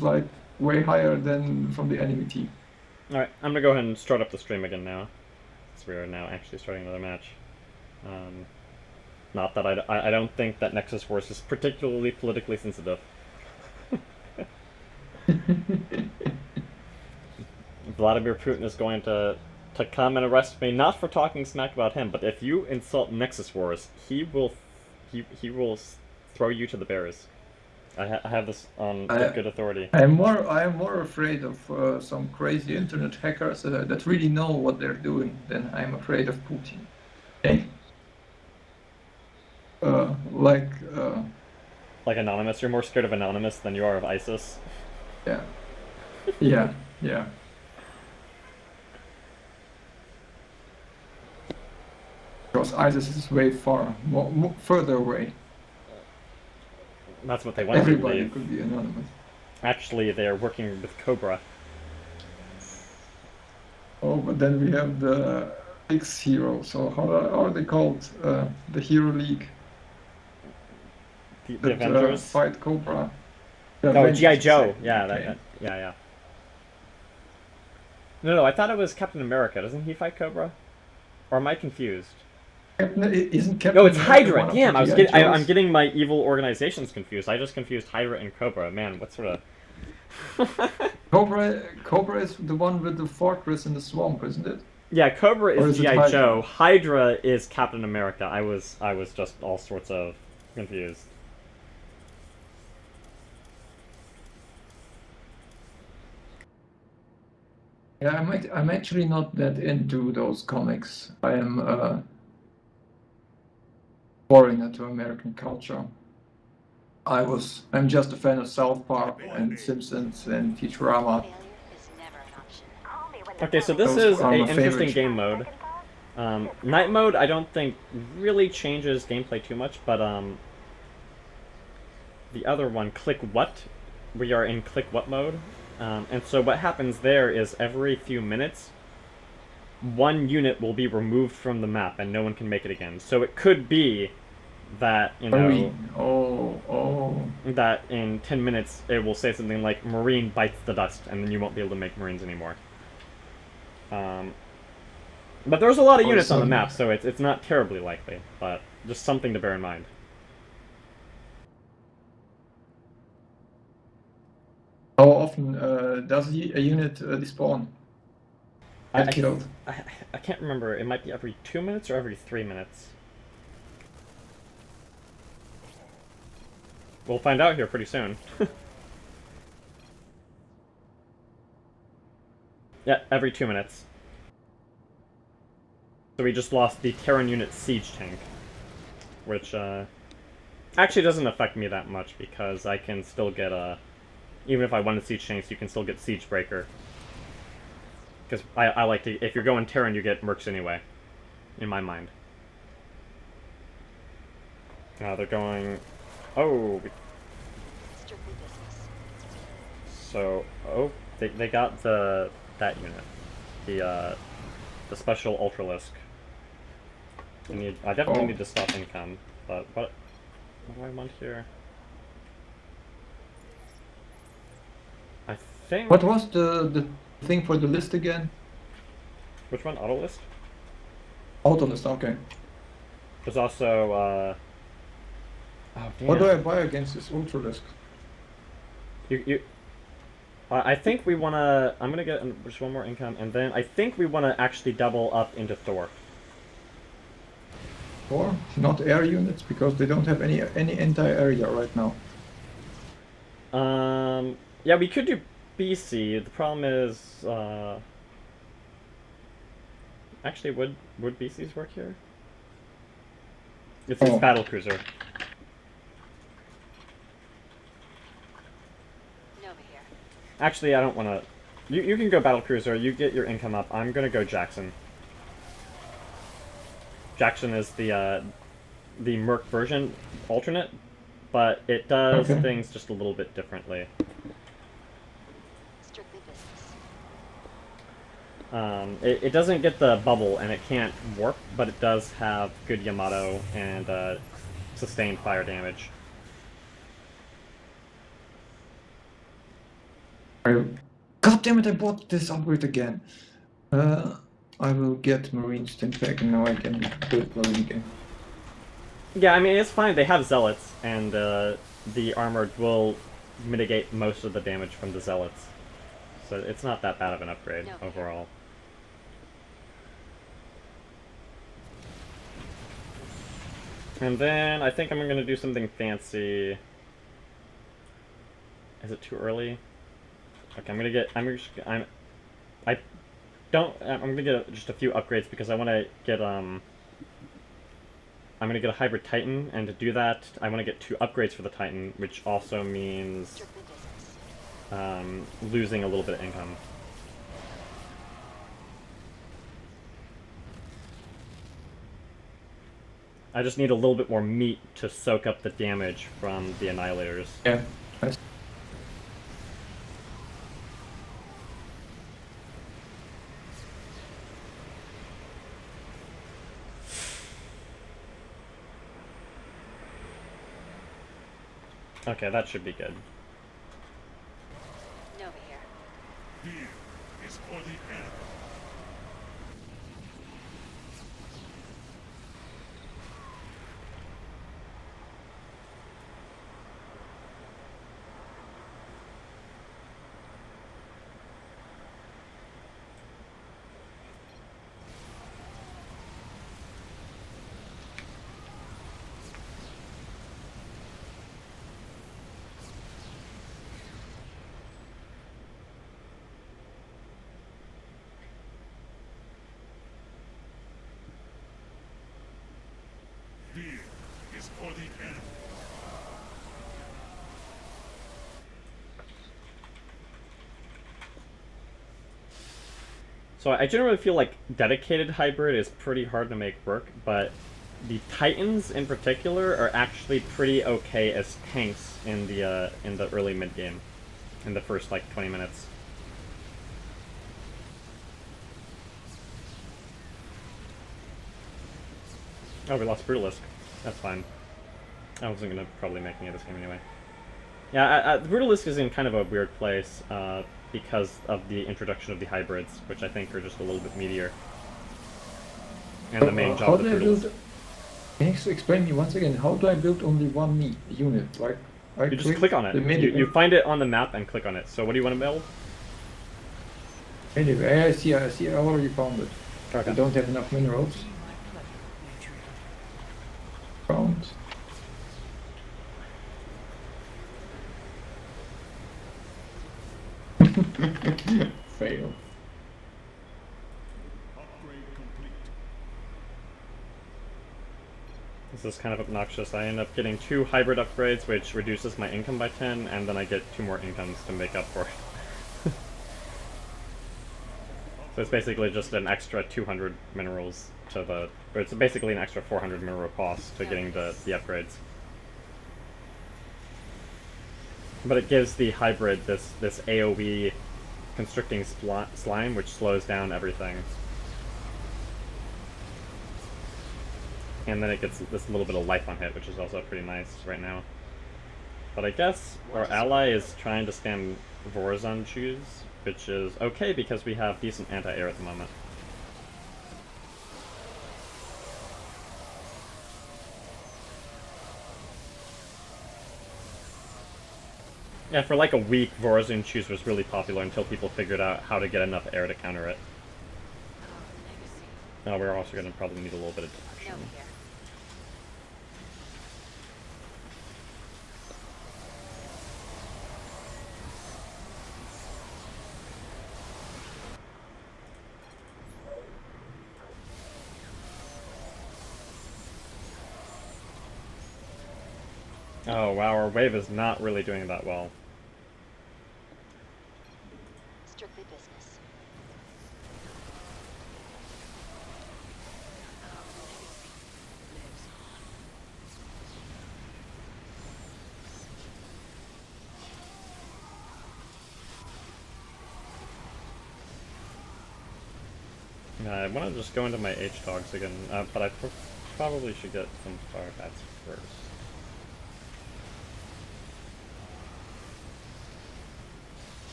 like way higher than from the enemy team. Alright, I'm gonna go ahead and start up the stream again now. Since we are now actually starting another match. Um, Not that I don't think that Nexus Wars is particularly politically sensitive. Vladimir Putin is going to come and arrest me, not for talking smack about him, but if you insult Nexus Wars, he will throw you to the bears. I have this on good authority. I am more afraid of some crazy internet hackers that really know what they're doing than I'm afraid of Putin. Okay? Like, Like Anonymous, you're more scared of Anonymous than you are of ISIS. yeah, yeah, yeah. Because ISIS is way further away. That's what they want you to Everybody believe. could be anonymous. Actually, they are working with Cobra. Oh, but then we have the X hero. So how are they called? The Hero League The that Avengers? fight Cobra. The Oh, G.I. Avengers, Joe. exactly. Yeah, Okay. yeah. No, I thought it was Captain America. Doesn't he fight Cobra? Or am I confused? Isn't Captain No, it's America Hydra. one of the Damn, G.I. I'm Joes? getting my evil organizations confused. I just confused Hydra and Cobra. Man, what sort of... Cobra is the one with the fortress in the swamp, isn't it? Yeah, Cobra Or is is it G.I. Joe. Hydra? Hydra is Captain America. I was just all sorts of confused. Yeah, I'm actually not that into those comics. I am foreigner to American culture. I'm just a fan of South Park and Simpsons and Futurama. Okay, so this Those is are a my interesting favorite. game mode. Night mode, I don't think really changes gameplay too much, but the other one, Click What, we are in Click What mode, and so what happens there is every few minutes, one unit will be removed from the map and no one can make it again. So it could be that Marine. Oh. that in 10 minutes it will say something like Marine bites the dust, and then you won't be able to make Marines anymore. But there's a lot of units on the map, so it's not terribly likely, but just something to bear in mind. How often does a unit despawn? Get killed. I can't remember. It might be every 2 minutes or every 3 minutes. We'll find out here pretty soon. Yeah, every 2 minutes. So we just lost the Terran unit siege tank, which actually doesn't affect me that much because I can still get a... Even if I wanted siege tanks, you can still get siege breaker. Because I like to... If you're going Terran, you get mercs anyway, in my mind. They're going... Oh! So, oh, they got that unit. The special Ultralisk. I definitely need to stop income, but what do I want here? I think... What was the thing for the list again? Which one? Autolist? Autolist, okay. There's also, oh, damn. What do I buy against this Ultralisk? I think we wanna... I'm gonna get just one more income, and then I think we wanna actually double up into Thor. Or not air units, because they don't have any anti-area right now. Yeah, we could do BC. The problem is, actually, would BCs work here? It's battle cruiser. Actually, I don't want to... You can go battle cruiser. You get your income up. I'm gonna go Jackson. Jackson is the Merc version alternate, but it does things just a little bit differently. It doesn't get the bubble and it can't warp, but it does have good Yamato and sustained fire damage. God damn it! I bought this upgrade again. I will get Marine Stimpack and now I can build Marine again. Yeah, I mean, it's fine. They have Zealots, and the armor will mitigate most of the damage from the Zealots. So it's not that bad of an upgrade overall. And then I think I'm going to do something fancy. Is it too early? Okay, I'm gonna get just a few upgrades because I want to get I'm gonna get a hybrid Titan, and to do that, I want to get 2 upgrades for the Titan, which also means losing a little bit of income. I just need a little bit more meat to soak up the damage from the Annihilators. Yeah. Okay, that should be good. Nova here. Fear is for the enemy. Fear is for the enemy. So I generally feel like dedicated hybrid is pretty hard to make work, but the Titans in particular are actually pretty okay as tanks in the early mid game, in the first like 20 minutes. Oh, we lost Brutalisk. That's fine. I wasn't gonna probably make any of this game anyway. Yeah, the Brutalisk is in kind of a weird place because of the introduction of the hybrids, which I think are just a little bit meatier. And the main job of the Brutalisk. Can you explain me once again, how do I build only one unit? Like, you just click on it. You find it on the map and click on it. So what do you want to build? Anyway, I see, I already found it. Okay. I don't have enough minerals. Found. Fail. Upgrade complete. This is kind of obnoxious. I end up getting 2 hybrid upgrades, which reduces my income by 10, and then I get 2 more incomes to make up for it. So it's basically just an extra 200 minerals to the... Or it's basically an extra 400 mineral cost to getting the upgrades. But it gives the hybrid this AoE constricting slime, which slows down everything. And then it gets this little bit of life on hit, which is also pretty nice right now. But I guess our ally is trying to spam Vorazon choose, which is okay because we have decent anti-air at the moment. Yeah, for like a week, Vorazon choose was really popular until people figured out how to get enough air to counter it. Now we're also going to probably need a little bit of detection. Nova here. Oh wow, our wave is not really doing that well. Strictly business. I want to just go into my H-Dogs again, but I probably should get some fire bats first.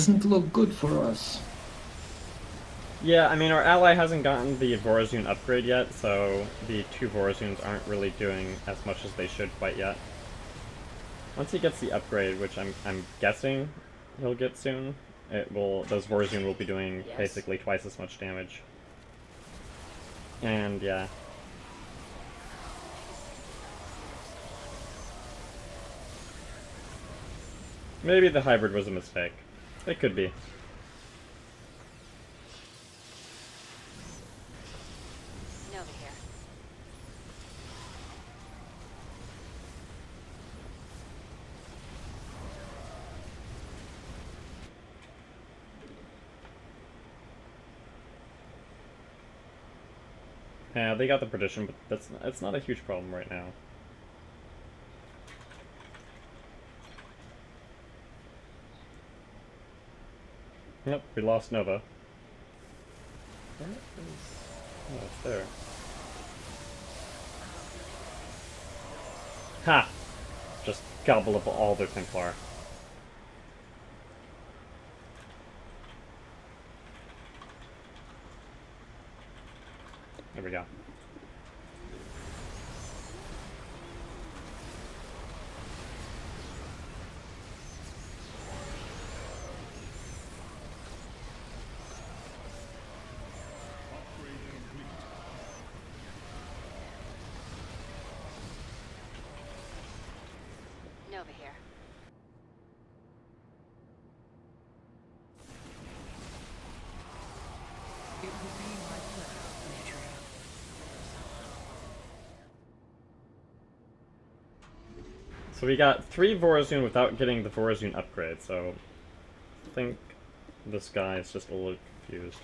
doesn't look good for us. Yeah, I mean, our ally hasn't gotten the Vorazun upgrade yet, so the 2 Vorazuns aren't really doing as much as they should quite yet. Once he gets the upgrade, which I'm guessing he'll get soon, those Vorazun will be doing basically twice as much damage. And yeah. Maybe the hybrid was a mistake. It could be. Nova here. Yeah, they got the perdition, but it's not a huge problem right now. Yep, we lost Nova. Where is... Oh, it's there. Ha! Just gobble up all their Templar. There we go. Upgrade complete. Nova here. It will be my pleasure, Major. So we got 3 Vorazun without getting the Vorazun upgrade, so I think this guy is just a little confused.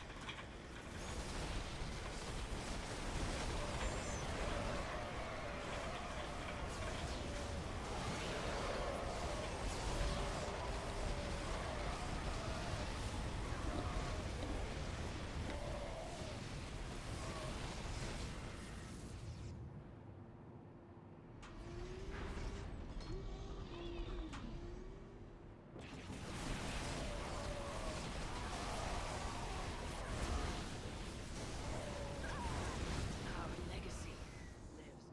Our legacy lives.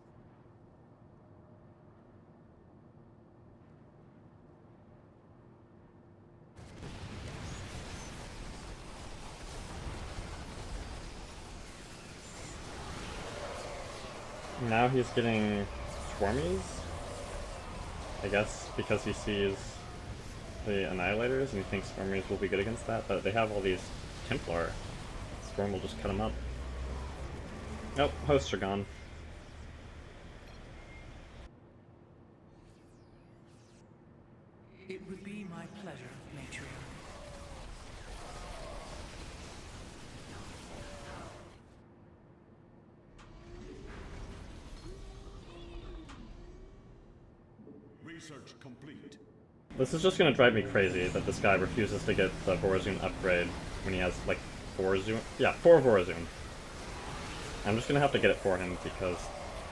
Now he's getting Swarmies? I guess because he sees the Annihilators and he thinks Swarmies will be good against that, but they have all these Templar. Storm will just cut them up. Nope, hosts are gone. It would be my pleasure, Matriarch. Research complete. This is just gonna drive me crazy that this guy refuses to get the Vorazun upgrade when he has, like, 4 Vorazun. I'm just gonna have to get it for him because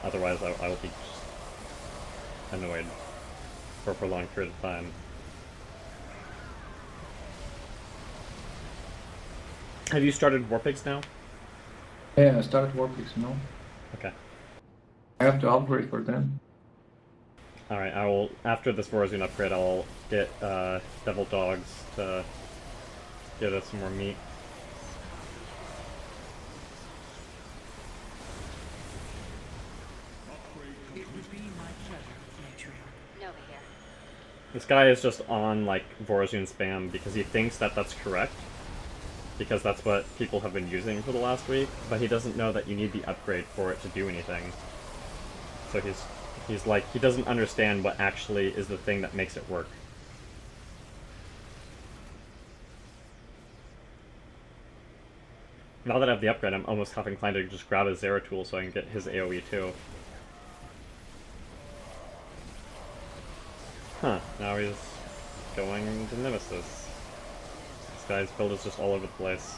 otherwise I will be just annoyed for a prolonged period of time. Have you started Warpigs now? Yeah, I started Warpigs, you know. Okay. I have to upgrade for them. Alright, I will, after this Vorazun upgrade, I'll get Devil Dogs to get us some more meat. Upgrade It complete. would be my pleasure, Matriarch. Nova here. This guy is just on, like, Vorazun spam because he thinks that that's correct. Because that's what people have been using for the last week, but he doesn't know that you need the upgrade for it to do anything. So he's like, he doesn't understand what actually is the thing that makes it work. Now that I have the upgrade, I'm almost half inclined to just grab a Zeratul so I can get his AoE too. Huh, now he's going to Nemesis. This guy's build is just all over the place.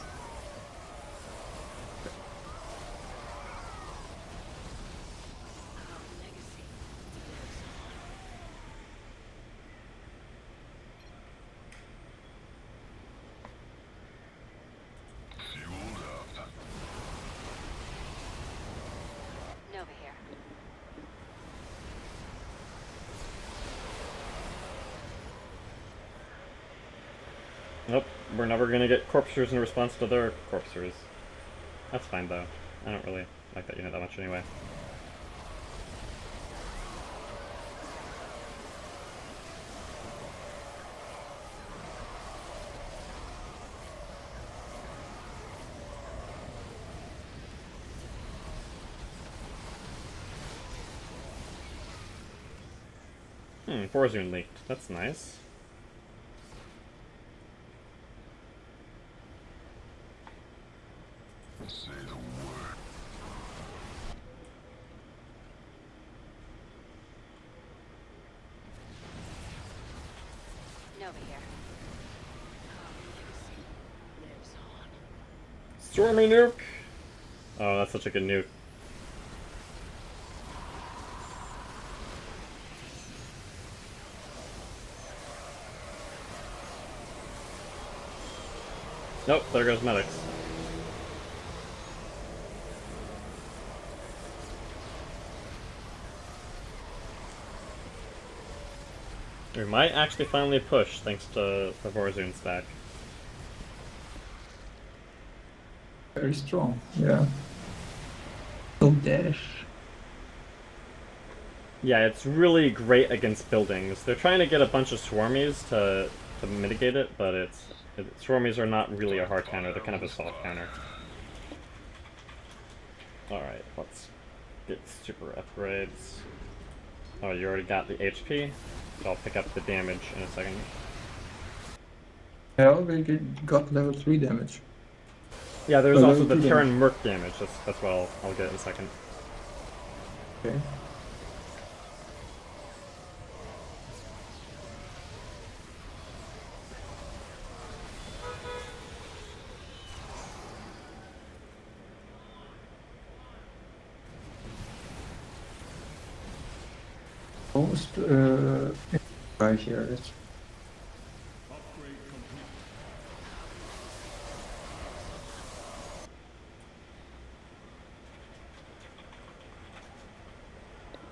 Our legacy lives on. Nope, we're never gonna get corpsers in response to their corpsers. That's fine though. I don't really like that unit that much anyway. Warzone leaked. That's nice. Say the word. Nova here. Our legacy lives on. Stormy nuke! Oh, that's such a good nuke. Nope, there goes medics. We might actually finally push thanks to the Warzone stack. Very strong, yeah. No dash. Yeah, it's really great against buildings. They're trying to get a bunch of swarmies to mitigate it, but swarmies are not really a hard counter, they're kind of a soft counter. Alright, let's get super upgrades. Oh, you already got the HP? So I'll pick up the damage in a second. Yeah, we got level 3 damage. Yeah, there's Oh, also level the 2 Terran damage. Merc damage, that's what I'll get in a second. Okay. Almost right here. That's Upgrade complete.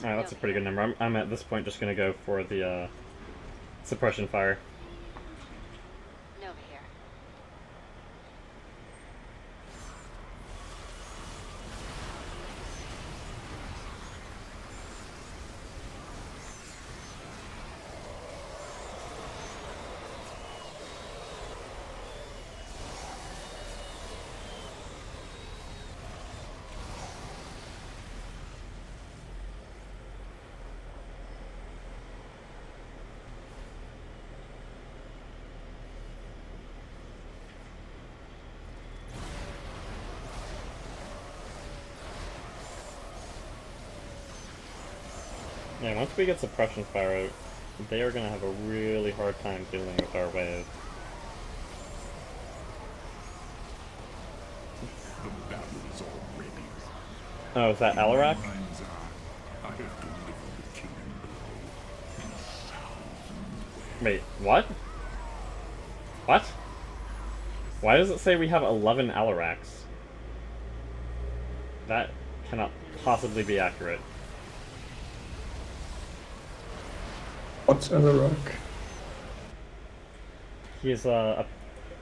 Alright, that's a pretty good number. I'm at this point just gonna go for the suppression fire. Nova here. Yeah, once we get suppression fire, they are gonna have a really hard time dealing with our wave. The battle is already. Oh, is that Alarak? Mind's eye. I have delivered the kingdom below. Wait, what? What? Why does it say we have 11 Alaraks? That cannot possibly be accurate. what's Alarak? He's a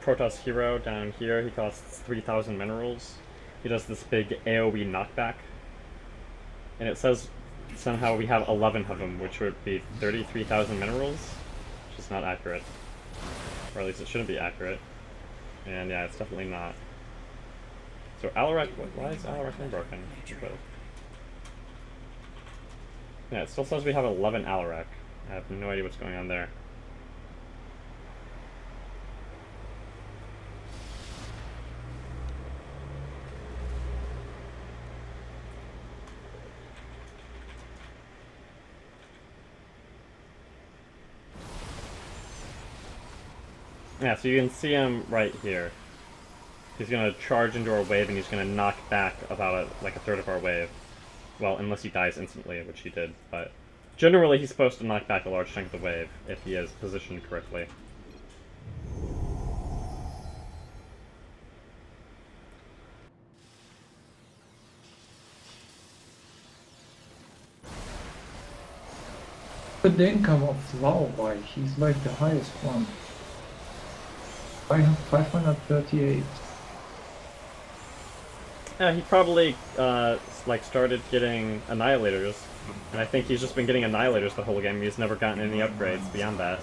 Protoss hero down here. He costs 3,000 minerals. He does this big AoE knockback. And it says somehow we have 11 of them, which would be 33,000 minerals, which is not accurate. Or at least it shouldn't be accurate. And yeah, it's definitely not. So Alarak, why is Alarak unbroken? But, yeah, it still says we have 11 Alarak. I have no idea what's going on there. Yeah, so you can see him right here. He's gonna charge into our wave and he's gonna knock back about like a third of our wave. Well, unless he dies instantly, which he did, but generally he's supposed to knock back a large chunk of the wave if he is positioned correctly. The income of Lao, why? He's like the highest one. I have 538. Yeah, he probably like started getting annihilators, and I think he's just been getting annihilators the whole game. He's never gotten any upgrades beyond that.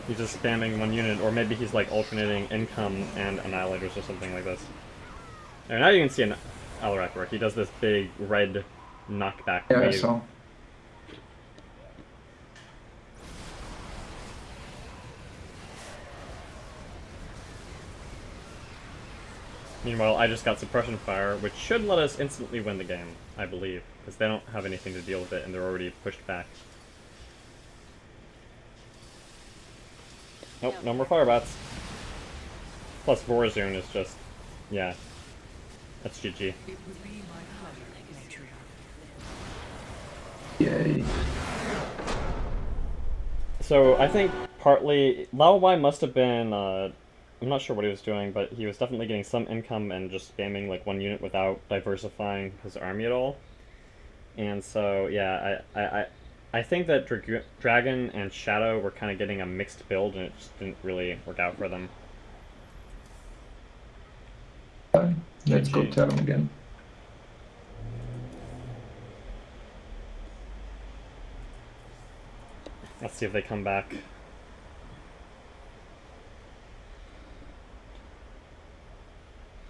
He's just spamming one unit, or maybe he's like alternating income and annihilators or something like this. And now you can see an Alarak work. He does this big red knockback Yeah, I wave. saw. Meanwhile, I just got suppression fire, which should let us instantly win the game, I believe, because they don't have anything to deal with it and they're already pushed back. Nope, no more firebats. Plus Vorazune is just, yeah, that's GG. It would be my pleasure, matriarch. Yay. So I think partly Laobai must have been I'm not sure what he was doing, but he was definitely getting some income and just spamming like one unit without diversifying his army at all. And so yeah, I think that Dragon and Shadow were kind of getting a mixed build, and it just didn't really work out for them. Let's go GG. tell him again. Let's see if they come back.